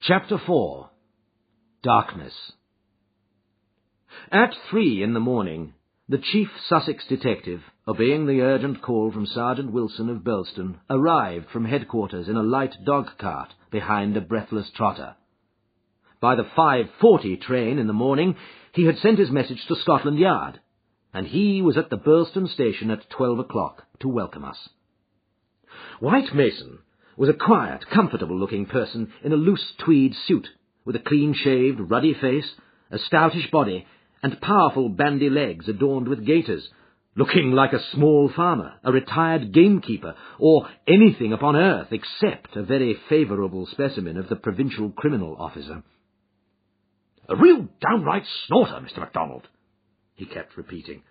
Chapter 4. Darkness. At 3 in the morning, the chief Sussex detective, obeying the urgent call from Sergeant Wilson of Birlstone, arrived from headquarters in a light dog-cart behind a breathless trotter. By the 5:40 train in the morning, he had sent his message to Scotland Yard, and he was at the Birlstone station at 12 o'clock to welcome us. White Mason was a quiet, comfortable-looking person in a loose tweed suit, with a clean-shaved, ruddy face, a stoutish body, and powerful bandy legs adorned with gaiters, looking like a small farmer, a retired gamekeeper, or anything upon earth except a very favourable specimen of the provincial criminal officer. "A real downright snorter, Mr. MacDonald," he kept repeating.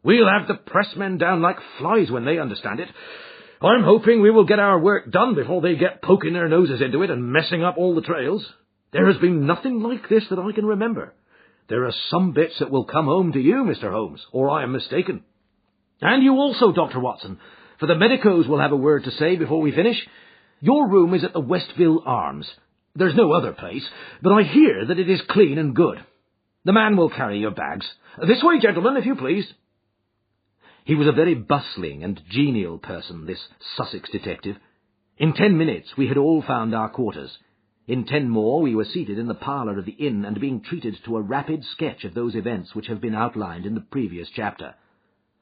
"We'll have the pressmen down like flies when they understand it. I'm hoping we will get our work done before they get poking their noses into it and messing up all the trails. There has been nothing like this that I can remember. There are some bits that will come home to you, Mr. Holmes, or I am mistaken. And you also, Dr. Watson, for the medicos will have a word to say before we finish. Your room is at the Westville Arms. There's no other place, but I hear that it is clean and good. The man will carry your bags. This way, gentlemen, if you please." He was a very bustling and genial person, this Sussex detective. In 10 minutes we had all found our quarters. In 10 more we were seated in the parlour of the inn and being treated to a rapid sketch of those events which have been outlined in the previous chapter.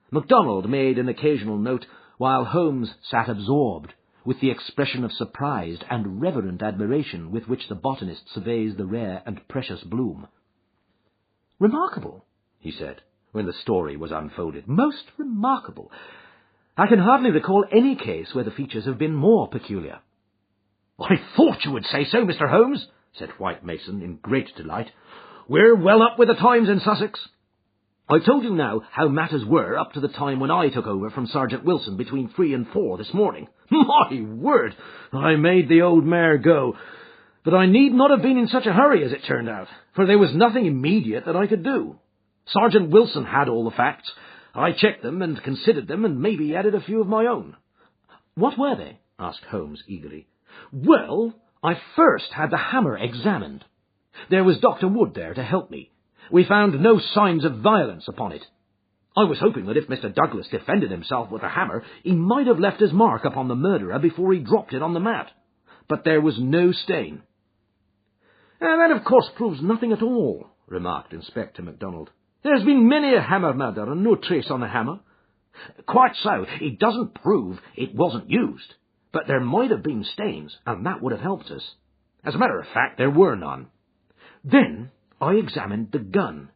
MacDonald made an occasional note, while Holmes sat absorbed, with the expression of surprised and reverent admiration with which the botanist surveys the rare and precious bloom. "Remarkable," he said, when the story was unfolded. "Most remarkable. I can hardly recall any case where the features have been more peculiar." "I thought you would say so, Mr. Holmes," said White Mason in great delight. "We're well up with the times in Sussex. I told you now how matters were up to the time when I took over from Sergeant Wilson between 3 and 4 this morning. My word, I made the old mare go. But I need not have been in such a hurry as it turned out, for there was nothing immediate that I could do. Sergeant Wilson had all the facts. I checked them and considered them and maybe added a few of my own." "What were they?" asked Holmes eagerly. "Well, I first had the hammer examined. There was Dr. Wood there to help me. We found no signs of violence upon it. I was hoping that if Mr. Douglas defended himself with a hammer, he might have left his mark upon the murderer before he dropped it on the mat. But there was no stain." "That, of course, proves nothing at all," remarked Inspector MacDonald. "There's been many a hammer murder and no trace on the hammer." "Quite so. It doesn't prove it wasn't used. But there might have been stains, and that would have helped us. As a matter of fact, there were none. Then I examined the gun.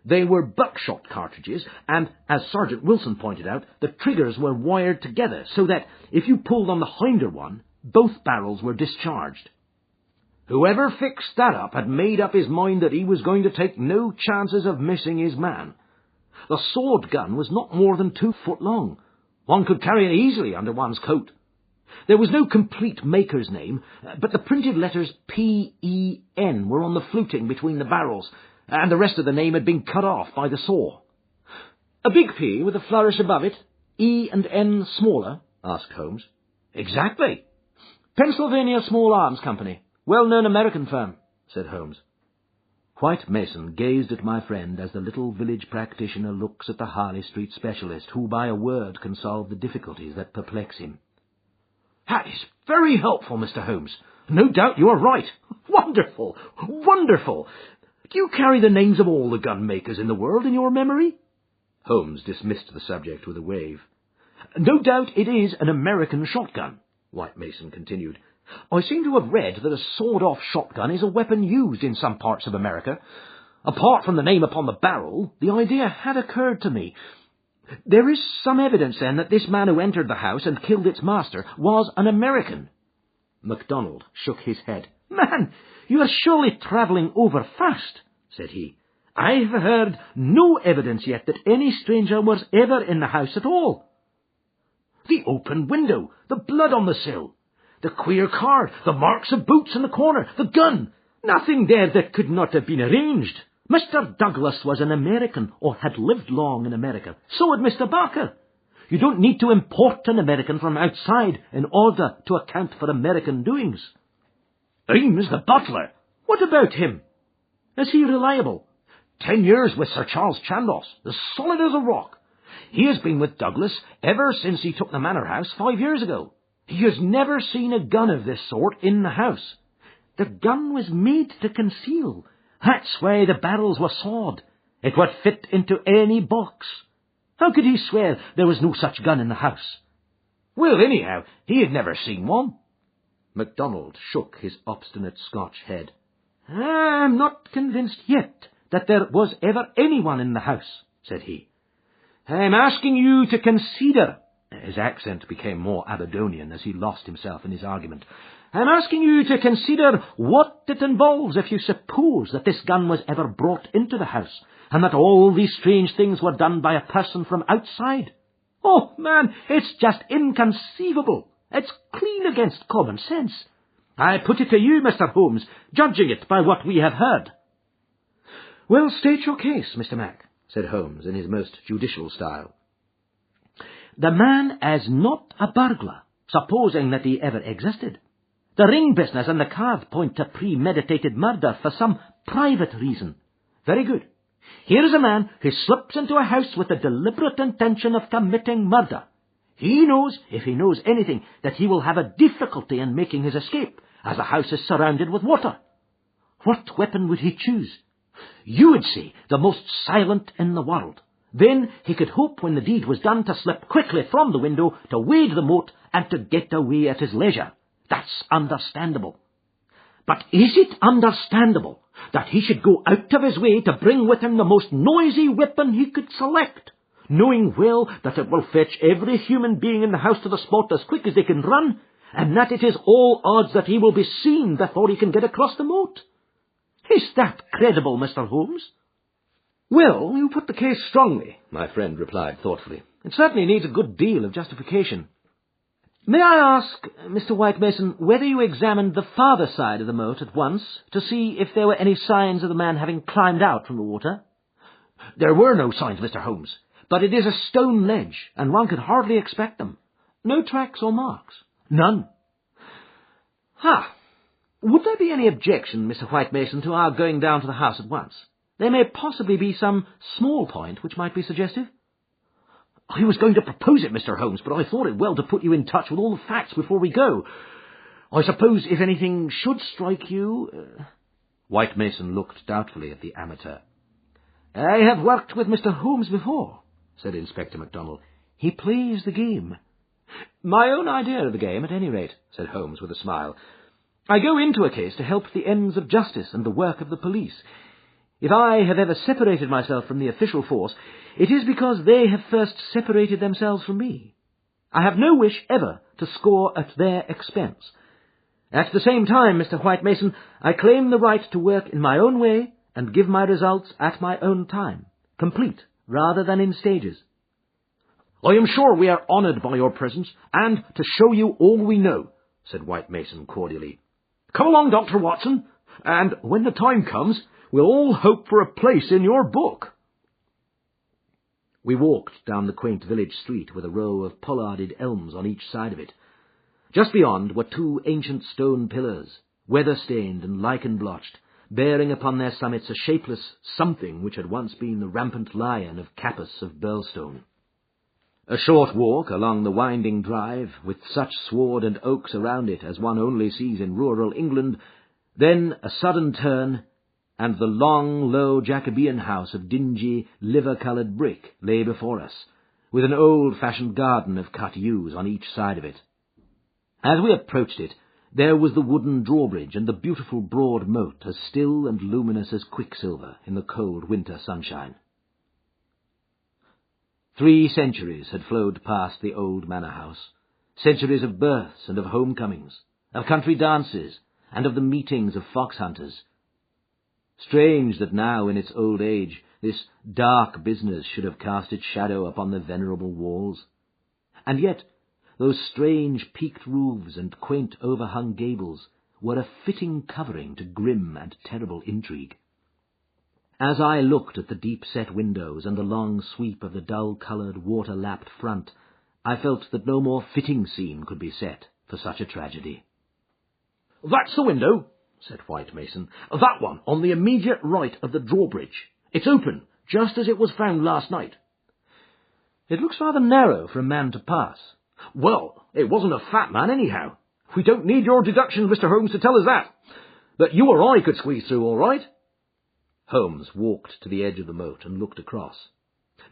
They were buckshot cartridges, and, as Sergeant Wilson pointed out, the triggers were wired together so that, if you pulled on the hinder one, both barrels were discharged. Whoever fixed that up had made up his mind that he was going to take no chances of missing his man. The sword gun was not more than 2 foot long. One could carry it easily under one's coat. There was no complete maker's name, but the printed letters P-E-N were on the fluting between the barrels, and the rest of the name had been cut off by the saw." "A big P with a flourish above it, E and N smaller?" asked Holmes. "Exactly." "Pennsylvania Small Arms Company. Well-known American firm," said Holmes. White Mason gazed at my friend as the little village practitioner looks at the Harley Street specialist who by a word can solve the difficulties that perplex him. "That is very helpful, Mr. Holmes. No doubt you are right. Wonderful! Wonderful! Do you carry the names of all the gun makers in the world in your memory?" Holmes dismissed the subject with a wave. "No doubt it is an American shotgun," White Mason continued. "I seem to have read that a sawed-off shotgun is a weapon used in some parts of America. Apart from the name upon the barrel, the idea had occurred to me. There is some evidence, then, that this man who entered the house and killed its master was an American." MacDonald shook his head. "Man, you are surely travelling over fast," said he. "I've heard no evidence yet that any stranger was ever in the house at all. The open window, the blood on the sill, the queer card, the marks of boots in the corner, the gun, nothing there that could not have been arranged. Mr. Douglas was an American, or had lived long in America. So had Mr. Barker. You don't need to import an American from outside in order to account for American doings." Eames, the butler. What about him? Is he reliable? 10 years with Sir Charles Chandos, as solid as a rock. He has been with Douglas ever since he took the manor house 5 years ago. He has never seen a gun of this sort in the house. The gun was made to conceal. That's why the barrels were sawed. It would fit into any box. How could he swear there was no such gun in the house? Well, anyhow, he had never seen one. MacDonald shook his obstinate Scotch head. I'm not convinced yet that there was ever anyone in the house, said he. I'm asking you to consider... His accent became more Aberdonian as he lost himself in his argument. I'm asking you to consider what it involves if you suppose that this gun was ever brought into the house, and that all these strange things were done by a person from outside. Oh, man, it's just inconceivable. It's clean against common sense. I put it to you, Mr. Holmes, judging it by what we have heard. Well, state your case, Mr. Mac, said Holmes in his most judicial style. The man is not a burglar, supposing that he ever existed. The ring business and the card point to premeditated murder for some private reason. Very good. Here is a man who slips into a house with the deliberate intention of committing murder. He knows, if he knows anything, that he will have a difficulty in making his escape, as the house is surrounded with water. What weapon would he choose? You would say the most silent in the world. Then he could hope when the deed was done to slip quickly from the window, to wade the moat, and to get away at his leisure. That's understandable. But is it understandable that he should go out of his way to bring with him the most noisy weapon he could select, knowing well that it will fetch every human being in the house to the spot as quick as they can run, and that it is all odds that he will be seen before he can get across the moat? Is that credible, Mr. Holmes? Well, you put the case strongly, my friend replied thoughtfully. It certainly needs a good deal of justification. May I ask, Mr. White Mason, whether you examined the farther side of the moat at once to see if there were any signs of the man having climbed out from the water? There were no signs, Mr. Holmes, but it is a stone ledge, and one could hardly expect them. No tracks or marks? None. Would there be any objection, Mr. White Mason, to our going down to the house at once? There may possibly be some small point which might be suggestive. I was going to propose it, Mr. Holmes, but I thought it well to put you in touch with all the facts before we go. I suppose if anything should strike you... White Mason looked doubtfully at the amateur. I have worked with Mr. Holmes before, said Inspector MacDonald. He plays the game. My own idea of the game, at any rate, said Holmes with a smile. I go into a case to help the ends of justice and the work of the police. If I have ever separated myself from the official force, it is because they have first separated themselves from me. I have no wish ever to score at their expense. At the same time, Mr. White Mason, I claim the right to work in my own way and give my results at my own time, complete rather than in stages. I am sure we are honoured by your presence, and to show you all we know, said White Mason cordially. Come along, Dr. Watson, and when the time comes, we'll all hope for a place in your book. We walked down the quaint village street with a row of pollarded elms on each side of it. Just beyond were two ancient stone pillars, weather-stained and lichen-blotched, bearing upon their summits a shapeless something which had once been the rampant lion of Capus of Birlstone. A short walk along the winding drive, with such sward and oaks around it as one only sees in rural England, then a sudden turn, and the long, low Jacobean house of dingy, liver-coloured brick lay before us, with an old-fashioned garden of cut yews on each side of it. As we approached it, there was the wooden drawbridge and the beautiful broad moat, as still and luminous as quicksilver in the cold winter sunshine. 3 centuries had flowed past the old manor house, centuries of births and of homecomings, of country dances, and of the meetings of fox hunters. Strange that now, in its old age, this dark business should have cast its shadow upon the venerable walls. And yet, those strange peaked roofs and quaint overhung gables were a fitting covering to grim and terrible intrigue. As I looked at the deep-set windows and the long sweep of the dull-coloured, water-lapped front, I felt that no more fitting scene could be set for such a tragedy. "That's the window," said White Mason. "That one, on the immediate right of the drawbridge. It's open, just as it was found last night." "It looks rather narrow for a man to pass." "Well, it wasn't a fat man, anyhow. We don't need your deductions, Mr. Holmes, to tell us that. But you or I could squeeze through all right." Holmes walked to the edge of the moat and looked across.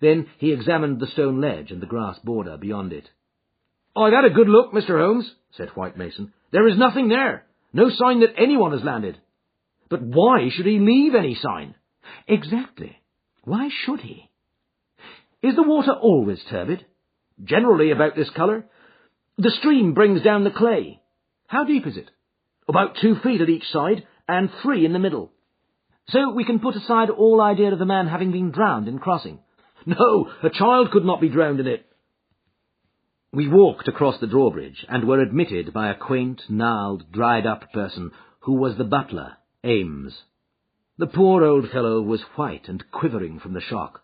Then he examined the stone ledge and the grass border beyond it. "I've had a good look, Mr. Holmes," said White Mason. "There is nothing there. No sign that anyone has landed. But why should he leave any sign?" "Exactly. Why should he? Is the water always turbid?" "Generally about this colour. The stream brings down the clay." "How deep is it?" "About 2 feet at each side, and 3 in the middle." "So we can put aside all idea of the man having been drowned in crossing?" "No, a child could not be drowned in it." We walked across the drawbridge and were admitted by a quaint, gnarled, dried-up person who was the butler, Ames. The poor old fellow was white and quivering from the shock.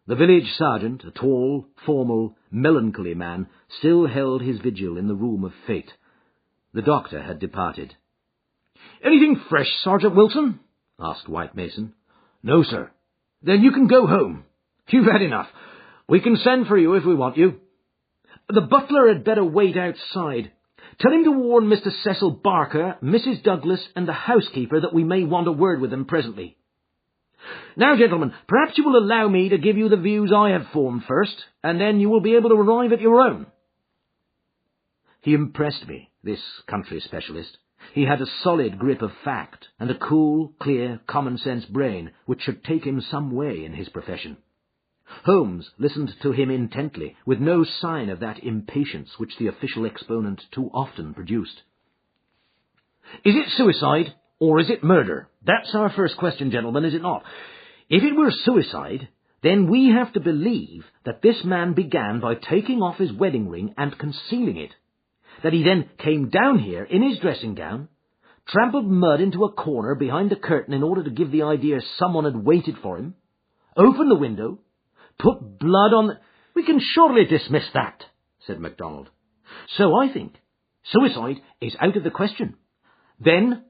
The village sergeant, a tall, formal, melancholy man, still held his vigil in the room of fate. The doctor had departed. "Anything fresh, Sergeant Wilson?" asked White Mason. "No, sir." "Then you can go home. You've had enough. We can send for you if we want you. The butler had better wait outside. Tell him to warn Mr. Cecil Barker, Mrs. Douglas, and the housekeeper that we may want a word with them presently. Now, gentlemen, perhaps you will allow me to give you the views I have formed first, and then you will be able to arrive at your own." He impressed me, this country specialist. He had a solid grip of fact, and a cool, clear, common-sense brain which should take him some way in his profession. Holmes listened to him intently, with no sign of that impatience which the official exponent too often produced. "Is it suicide, or is it murder? That's our first question, gentlemen, is it not? If it were suicide, then we have to believe that this man began by taking off his wedding ring and concealing it, that he then came down here in his dressing gown, trampled mud into a corner behind a curtain in order to give the idea someone had waited for him, opened the window, put blood on the—" "We can surely dismiss that," said MacDonald. "So I think. Suicide is out of the question. Then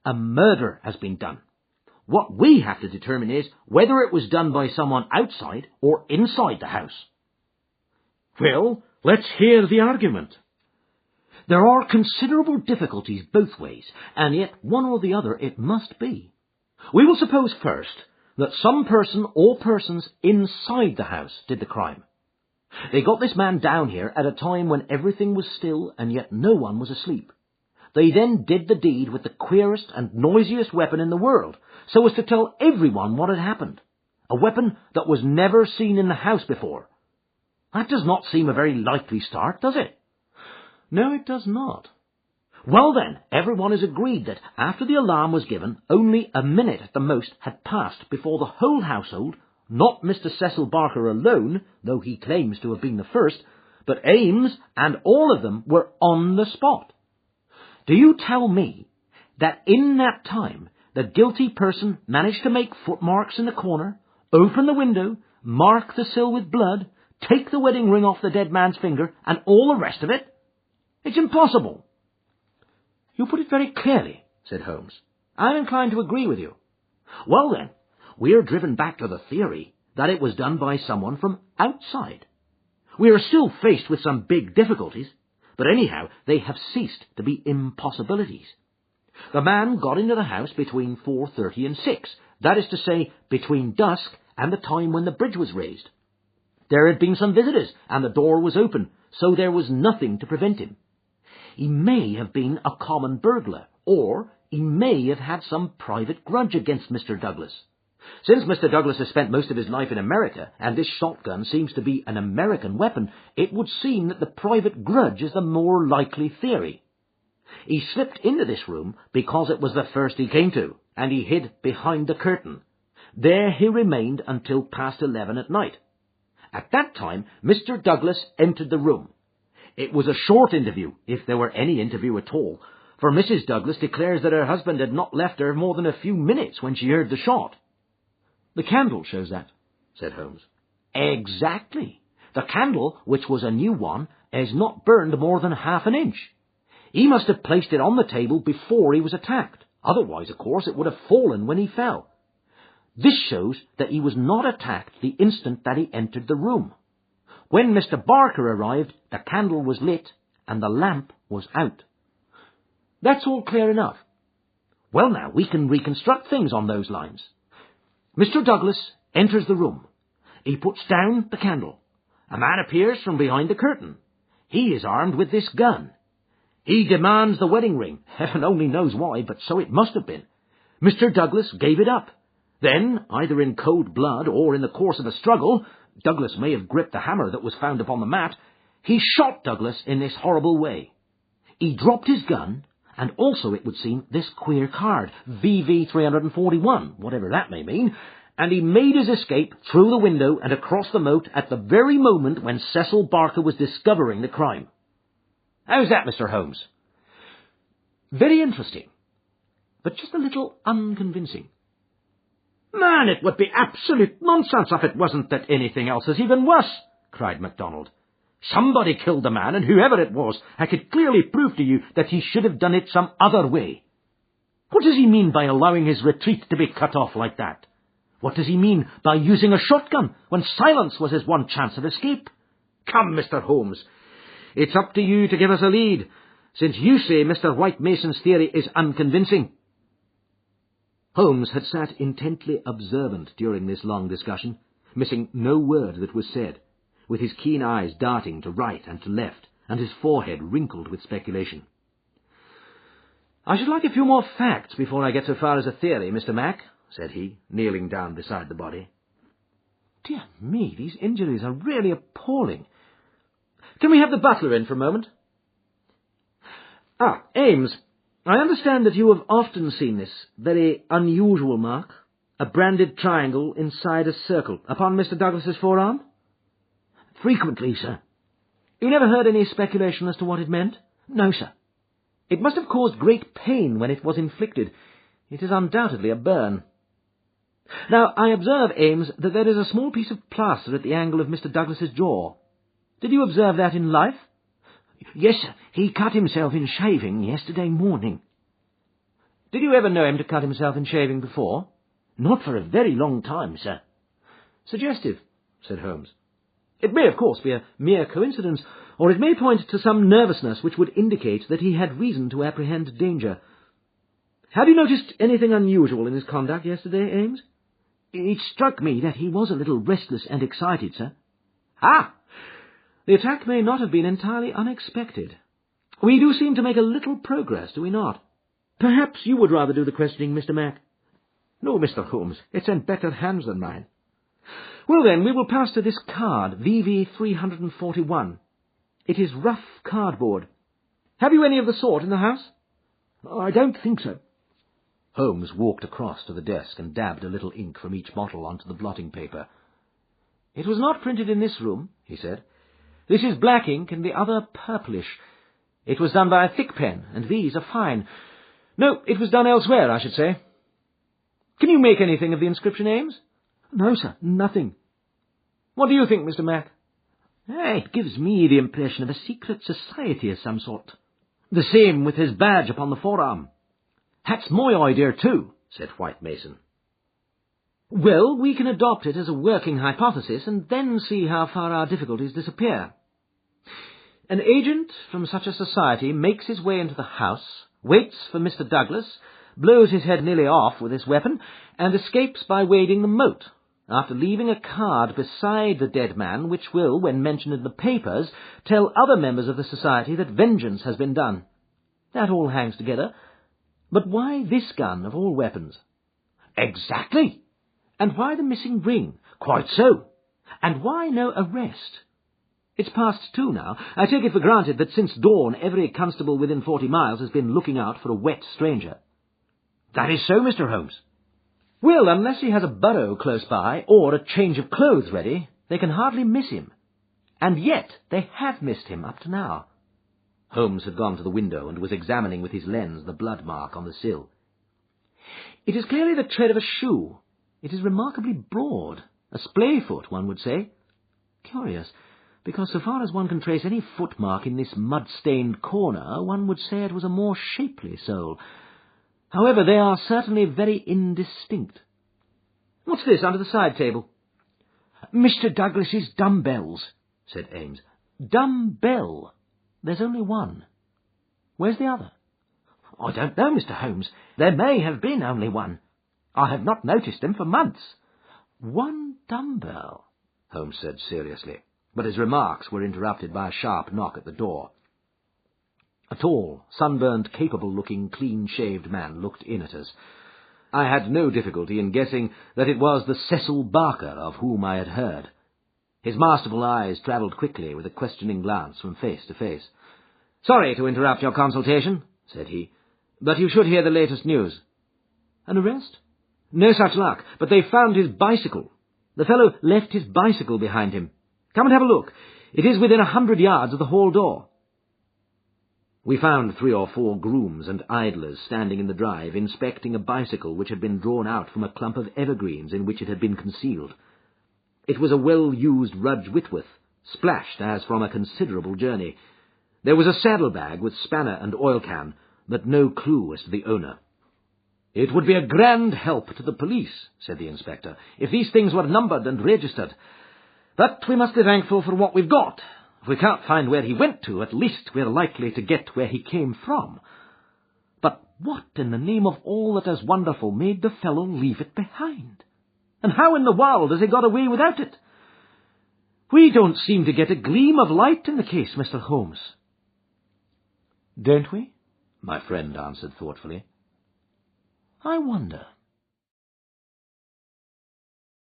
a murder has been done. What we have to determine is whether it was done by someone outside or inside the house." "Well, let's hear the argument." "There are considerable difficulties both ways, and yet one or the other it must be. We will suppose first that some person or persons inside the house did the crime. They got this man down here at a time when everything was still and yet no one was asleep. They then did the deed with the queerest and noisiest weapon in the world, so as to tell everyone what had happened. A weapon that was never seen in the house before. That does not seem a very likely start, does it?" "No, it does not." "Well then, everyone is agreed that after the alarm was given, only a minute at the most had passed before the whole household, not Mr. Cecil Barker alone, though he claims to have been the first, but Ames and all of them were on the spot. Do you tell me that in that time the guilty person managed to make footmarks in the corner, open the window, mark the sill with blood, take the wedding ring off the dead man's finger, and all the rest of it? It's impossible." "You put it very clearly," said Holmes. "I'm inclined to agree with you. Well then, we are driven back to the theory that it was done by someone from outside. We are still faced with some big difficulties, but anyhow they have ceased to be impossibilities. The man got into the house between 4:30 and 6, that is to say, between dusk and the time when the bridge was raised. There had been some visitors, and the door was open, so there was nothing to prevent him. He may have been a common burglar, or he may have had some private grudge against Mr. Douglas. Since Mr. Douglas has spent most of his life in America, and this shotgun seems to be an American weapon, it would seem that the private grudge is the more likely theory. He slipped into this room because it was the first he came to, and he hid behind the curtain. There he remained until past 11 at night. At that time, Mr. Douglas entered the room. It was a short interview, if there were any interview at all, for Mrs. Douglas declares that her husband had not left her more than a few minutes when she heard the shot." "The candle shows that," said Holmes. "Exactly. The candle, which was a new one, has not burned more than half an inch. He must have placed it on the table before he was attacked, Otherwise, of course, it would have fallen when he fell. This shows that he was not attacked the instant that he entered the room. When Mr. Barker arrived, the candle was lit and the lamp was out. That's all clear enough. Well, now, we can reconstruct things on those lines. Mr. Douglas enters the room. He puts down the candle. A man appears from behind the curtain. He is armed with this gun. He demands the wedding ring. Heaven only knows why, but so it must have been. Mr. Douglas gave it up. Then, either in cold blood or in the course of a struggle, Douglas may have gripped the hammer that was found upon the mat, he shot Douglas in this horrible way. He dropped his gun, and also, it would seem, this queer card, VV341, whatever that may mean, and he made his escape through the window and across the moat at the very moment when Cecil Barker was discovering the crime. How's that, Mr. Holmes? Very interesting, but just a little unconvincing. Man, it would be absolute nonsense if it wasn't that anything else is even worse, cried MacDonald. Somebody killed the man, and whoever it was, I could clearly prove to you that he should have done it some other way. What does he mean by allowing his retreat to be cut off like that? What does he mean by using a shotgun when silence was his one chance of escape? Come, Mr. Holmes, it's up to you to give us a lead, since you say Mr. White Mason's theory is unconvincing. Holmes had sat intently observant during this long discussion, missing no word that was said, with his keen eyes darting to right and to left, and his forehead wrinkled with speculation. I should like a few more facts before I get so far as a theory, Mr. Mac, said he, kneeling down beside the body. Dear me, these injuries are really appalling. Can we have the butler in for a moment? Ah, Ames, I understand that you have often seen this very unusual mark, a branded triangle inside a circle, upon Mr. Douglas's forearm? Frequently, sir. You never heard any speculation as to what it meant? No, sir. It must have caused great pain when it was inflicted. It is undoubtedly a burn. Now, I observe, Ames, that there is a small piece of plaster at the angle of Mr. Douglas's jaw. Did you observe that in life? Yes, sir. He cut himself in shaving yesterday morning. Did you ever know him to cut himself in shaving before? Not for a very long time, sir. Suggestive, said Holmes. It may, of course, be a mere coincidence, or it may point to some nervousness which would indicate that he had reason to apprehend danger. Have you noticed anything unusual in his conduct yesterday, Ames? It struck me that he was a little restless and excited, sir. Ah! The attack may not have been entirely unexpected. We do seem to make a little progress, do we not? Perhaps you would rather do the questioning, Mr. Mac. No, Mr. Holmes, it's in better hands than mine. Well, then, we will pass to this card, VV341. It is rough cardboard. Have you any of the sort in the house? I don't think so. Holmes walked across to the desk and dabbed a little ink from each bottle onto the blotting paper. It was not printed in this room, he said. This is black ink and the other purplish. It was done by a thick pen, and these are fine. No, it was done elsewhere, I should say. Can you make anything of the inscription, Ames? No, sir, nothing. What do you think, Mr. Mac? It gives me the impression of a secret society of some sort. The same with his badge upon the forearm. That's my idea, too, said White Mason. Well, we can adopt it as a working hypothesis and then see how far our difficulties disappear. An agent from such a society makes his way into the house, waits for Mr. Douglas, blows his head nearly off with his weapon, and escapes by wading the moat, after leaving a card beside the dead man which will, when mentioned in the papers, tell other members of the society that vengeance has been done. That all hangs together. But why this gun of all weapons? Exactly. And why the missing ring? Quite so. And why no arrest? It's past 2 now. I take it for granted that since dawn every constable within 40 miles has been looking out for a wet stranger. That is so, Mr. Holmes. Well, unless he has a burrow close by, or a change of clothes ready, they can hardly miss him. And yet they have missed him up to now. Holmes had gone to the window and was examining with his lens the blood mark on the sill. It is clearly the tread of a shoe. It is remarkably broad, a splay foot, one would say. Curious, because so far as one can trace any footmark in this mud-stained corner, one would say it was a more shapely sole. However, they are certainly very indistinct. What's this under the side table? Mr. Douglas's dumbbells, said Ames. Dumbbell? There's only one. Where's the other? I don't know, Mr. Holmes. There may have been only one. I have not noticed them for months. One dumbbell, Holmes said seriously, but his remarks were interrupted by a sharp knock at the door. A tall, sunburnt, capable-looking, clean-shaved man looked in at us. I had no difficulty in guessing that it was the Cecil Barker of whom I had heard. His masterful eyes travelled quickly with a questioning glance from face to face. "Sorry to interrupt your consultation," said he, "but you should hear the latest news." "An arrest?" "No such luck, but they found his bicycle. The fellow left his bicycle behind him. Come and have a look. It is within 100 yards of the hall door." We found 3 or 4 grooms and idlers standing in the drive, inspecting a bicycle which had been drawn out from a clump of evergreens in which it had been concealed. It was a well-used Rudge Whitworth, splashed as from a considerable journey. There was a saddle-bag with spanner and oil-can, but no clue as to the owner. "It would be a grand help to the police," said the inspector, "if these things were numbered and registered. But we must be thankful for what we've got. If we can't find where he went to, at least we're likely to get where he came from. But what in the name of all that is wonderful made the fellow leave it behind? And how in the world has he got away without it? We don't seem to get a gleam of light in the case, Mr. Holmes." "Don't we?" my friend answered thoughtfully. "I wonder."